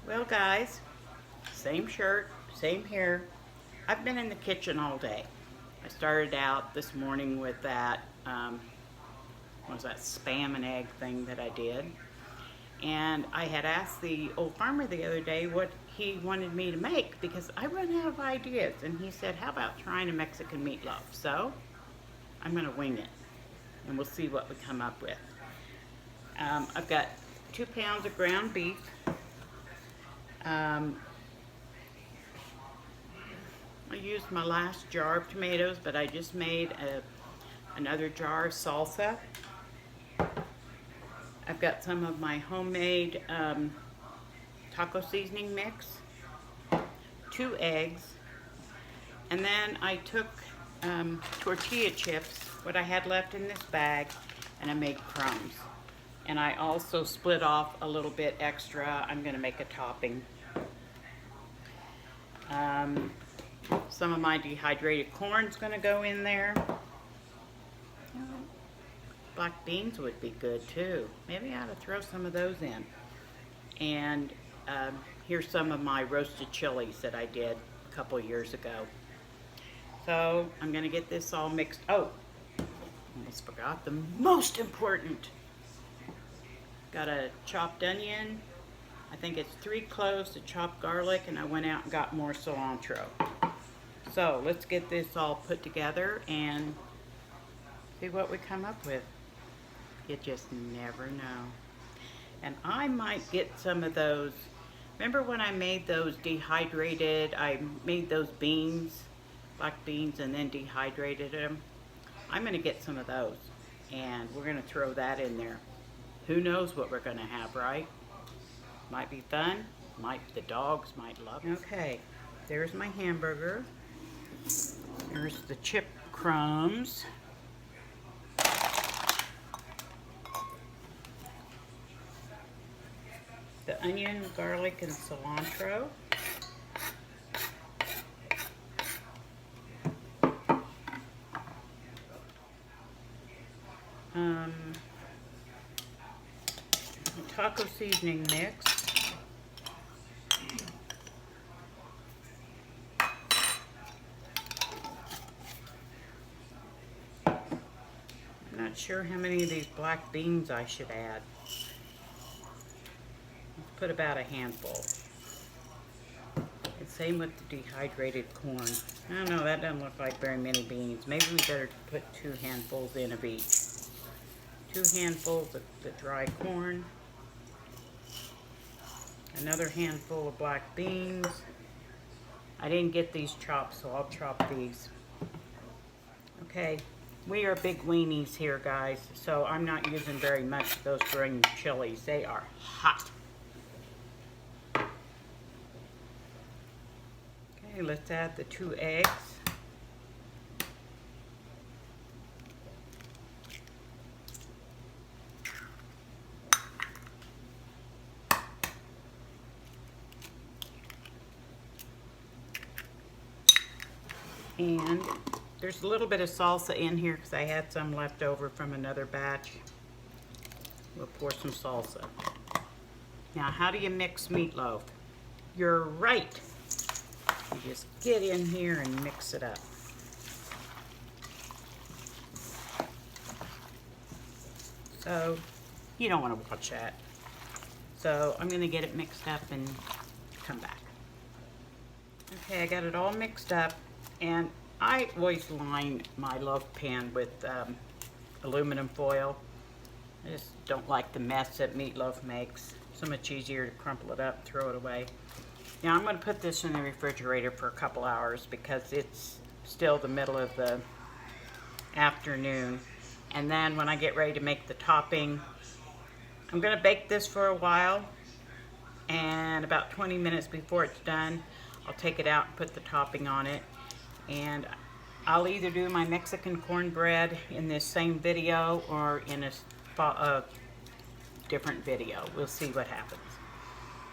Well, guys, same shirt, same hair. I've been in the kitchen all day. I started out this morning with that, what was that, spam and egg thing that I did. And I had asked the old farmer the other day what he wanted me to make because I run out of ideas. And he said, how about trying a Mexican meatloaf? So I'm going to wing it and we'll see what we come up with. I've got 2 pounds of ground beef. I used my last jar of tomatoes, but I just made another jar of salsa. I've got some of my homemade taco seasoning mix, 2 eggs, and then I took tortilla chips, what I had left in this bag, and I made crumbs. And I also split off a little bit extra. I'm going to make a topping. Some of my dehydrated corn's going to go in there. Black beans would be good too. Maybe I ought to throw some of those in. And here's some of my roasted chilies that I did a couple years ago. So I'm going to get this all mixed. Oh, almost forgot the most important. Got a chopped onion. I think it's 3 cloves of chopped garlic, and I went out and got more cilantro. So let's get this all put together and see what we come up with. You just never know. And I might get some of those. Remember when I made those dehydrated, I made those beans, black beans, and then dehydrated them? I'm going to get some of those, and we're going to throw that in there. Who knows what we're going to have, right? Might be fun. The dogs might love it. Okay, there's my hamburger. There's the chip crumbs. The onion, garlic, and cilantro. Taco seasoning mix. I'm not sure how many of these black beans I should add. Let's put about a handful. And same with the dehydrated corn. I don't know, that doesn't look like very many beans. Maybe we better put 2 handfuls in of each. 2 handfuls of the dry corn. Another handful of black beans. I didn't get these chopped, so I'll chop these. Okay, we are big weenies here, guys, so I'm not using very much of those green chilies. They are hot. Okay, let's add the 2 eggs. And there's a little bit of salsa in here because I had some left over from another batch. We'll pour some salsa. Now, how do you mix meatloaf? You're right. You just get in here and mix it up. So, you don't want to watch that. So, I'm going to get it mixed up and come back. Okay, I got it all mixed up. And I always line my loaf pan with aluminum foil. I just don't like the mess that meatloaf makes. So much easier to crumple it up, throw it away. Now I'm going to put this in the refrigerator for a couple hours because it's still the middle of the afternoon. And then when I get ready to make the topping, I'm going to bake this for a while. And about 20 minutes before it's done, I'll take it out and put the topping on it. And I'll either do my Mexican cornbread in this same video or in a different video. We'll see what happens.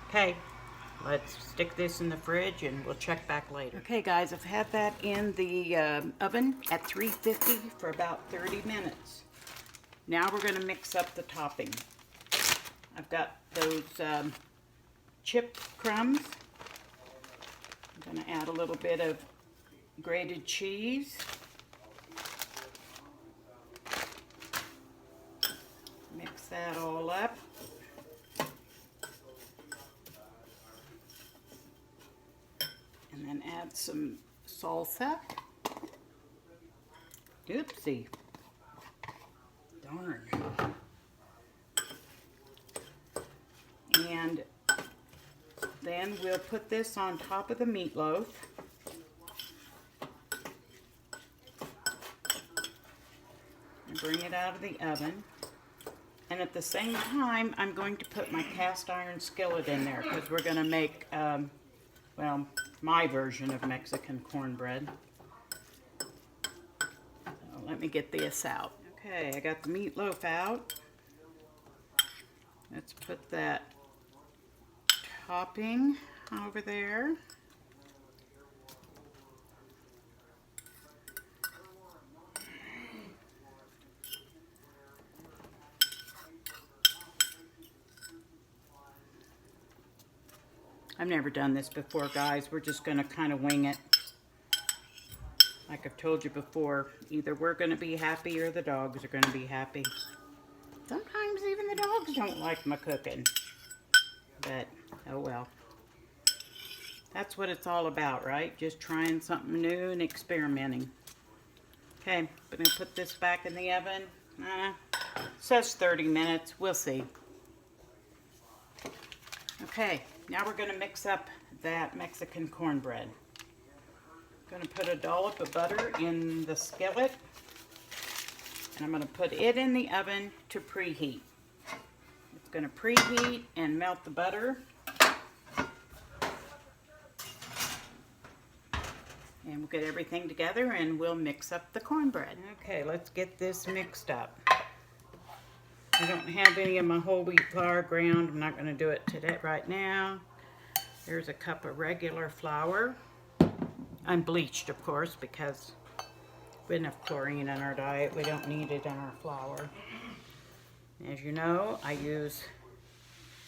Okay, let's stick this in the fridge and we'll check back later. Okay guys, I've had that in the oven at 350 for about 30 minutes. Now we're going to mix up the topping. I've got those chip crumbs. I'm going to add a little bit of grated cheese. Mix that all up. And then add some salsa. Oopsie. Darn. And then we'll put this on top of the meatloaf. And bring it out of the oven. And at the same time, I'm going to put my cast iron skillet in there because we're going to make, well, my version of Mexican cornbread. So let me get this out. Okay, I got the meatloaf out. Let's put that topping over there. I've never done this before, guys. We're just going to kind of wing it. Like I've told you before, either we're going to be happy or the dogs are going to be happy. Sometimes even the dogs don't like my cooking. But, oh well. That's what it's all about, right? Just trying something new and experimenting. Okay, I'm going to put this back in the oven. Says 30 minutes. We'll see. Okay, now we're going to mix up that Mexican cornbread. I'm going to put a dollop of butter in the skillet. And I'm going to put it in the oven to preheat. It's going to preheat and melt the butter. And we'll get everything together and we'll mix up the cornbread. Okay, let's get this mixed up. I don't have any of my whole wheat flour ground. I'm not going to do it today right now. There's a cup of regular flour. Unbleached, of course, because we have enough chlorine in our diet. We don't need it in our flour. As you know, I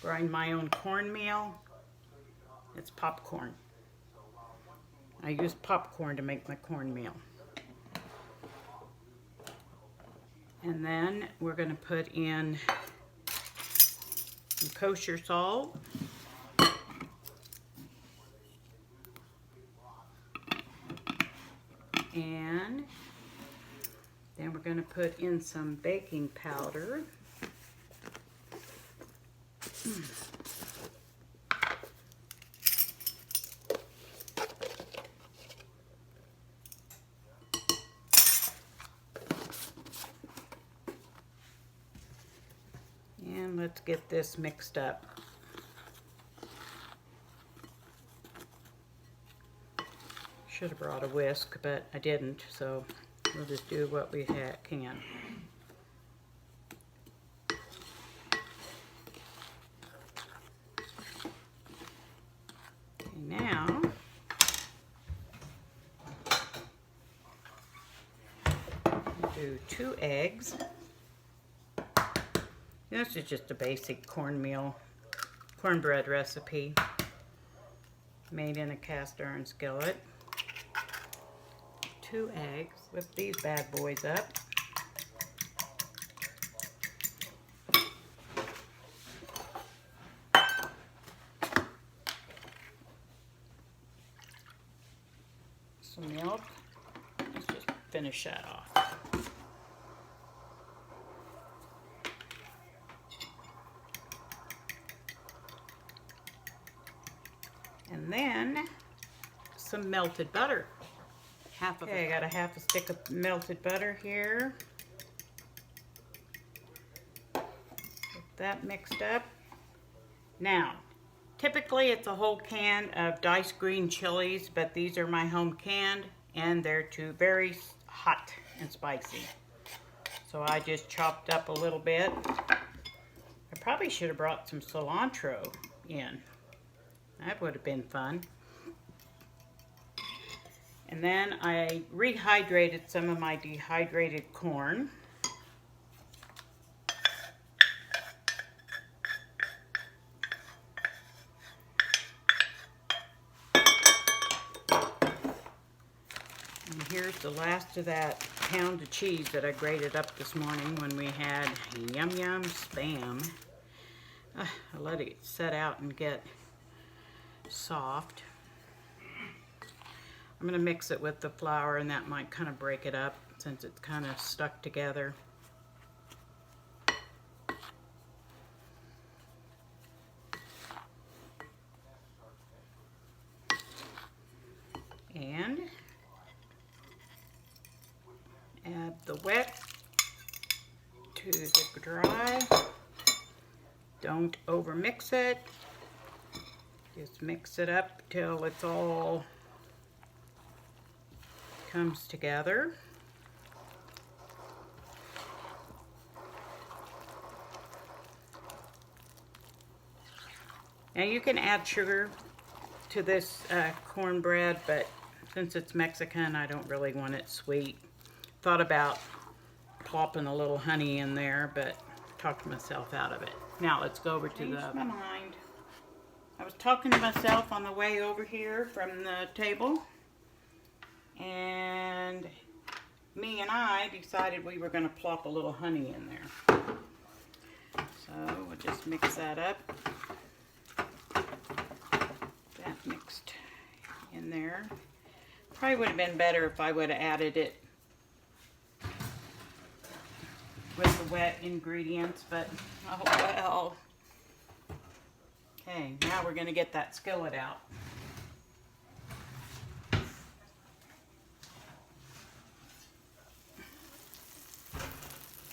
grind my own cornmeal. It's popcorn. I use popcorn to make my cornmeal. And then we're going to put in some kosher salt. And then we're going to put in some baking powder. And let's get this mixed up. Should have brought a whisk, but I didn't, so we'll just do what we can. Okay, now we'll do 2 eggs. This is just a basic cornbread recipe made in a cast iron skillet. 2 eggs. Whip these bad boys up. Some milk. Let's just finish that off. And then some melted butter. Okay, I got a half a stick of melted butter here. Get that mixed up. Now, typically it's a whole can of diced green chilies, but these are my home canned and they're very hot and spicy. So I just chopped up a little bit. I probably should have brought some cilantro in. That would have been fun. And then I rehydrated some of my dehydrated corn. here's the last of that pound of cheese that I grated up this morning when we had yum yum spam. I let it set out and get soft. I'm going to mix it with the flour, and that might kind of break it up since it's kind of stuck together. And add the wet to the dry. Don't over mix it. Just mix it up till it's all comes together. Now you can add sugar to this cornbread, but since it's Mexican, I don't really want it sweet. Thought about plopping a little honey in there, but talked myself out of it. Now let's go over to the... Changed my mind. I was talking to myself on the way over here from the table, and me and I decided we were going to plop a little honey in there. So we'll just mix that up. That mixed in there. Probably would have been better if I would have added it with the wet ingredients, but oh well. Okay, now we're going to get that skillet out.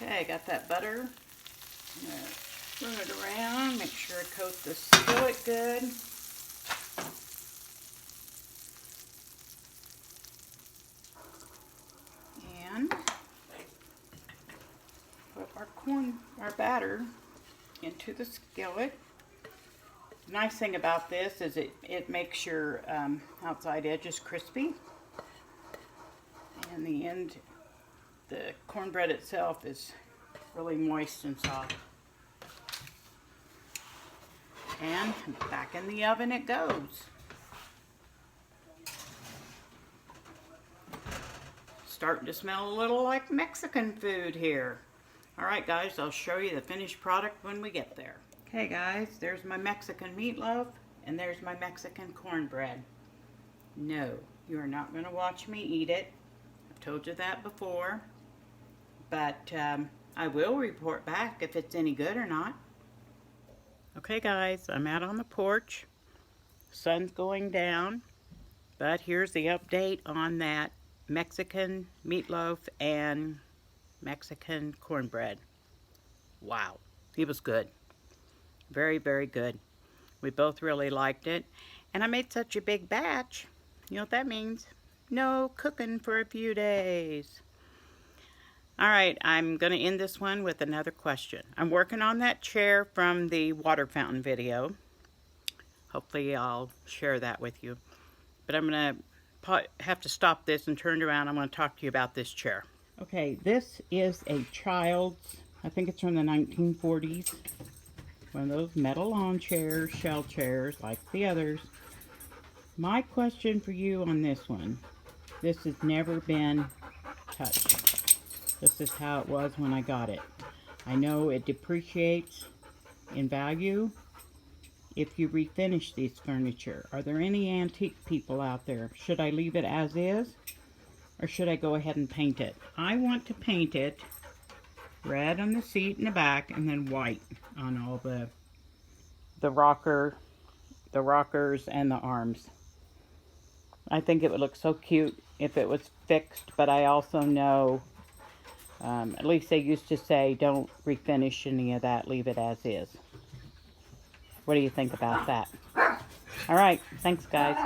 Okay, got that butter. I'm going to run it around, make sure I coat the skillet good. And put our batter into the skillet. The nice thing about this is it makes your outside edges crispy, and the cornbread itself is really moist and soft. And back in the oven it goes. Starting to smell a little like Mexican food here. Alright guys, I'll show you the finished product when we get there. Okay guys, there's my Mexican meatloaf, and there's my Mexican cornbread. No, you are not going to watch me eat it. I've told you that before. But I will report back if it's any good or not. Okay guys, I'm out on the porch. Sun's going down. But here's the update on that Mexican meatloaf and Mexican cornbread. Wow, it was good. Very, very good. We both really liked it. And I made such a big batch. You know what that means? No cooking for a few days. Alright, I'm going to end this one with another question. I'm working on that chair from the water fountain video. Hopefully I'll share that with you. But I'm going to have to stop this and turn around. I'm going to talk to you about this chair. Okay, this is a child's, I think it's from the 1940s. One of those metal lawn chairs, shell chairs, like the others. My question for you on this one, this has never been touched. This is how it was when I got it. I know it depreciates in value if you refinish these furniture. Are there any antique people out there? Should I leave it as is, or should I go ahead and paint it? I want to paint it red on the seat in the back, and then white on all the rockers and the arms. I think it would look so cute if it was fixed, but I also know, at least they used to say, don't refinish any of that, leave it as is. What do you think about that? All right, thanks guys.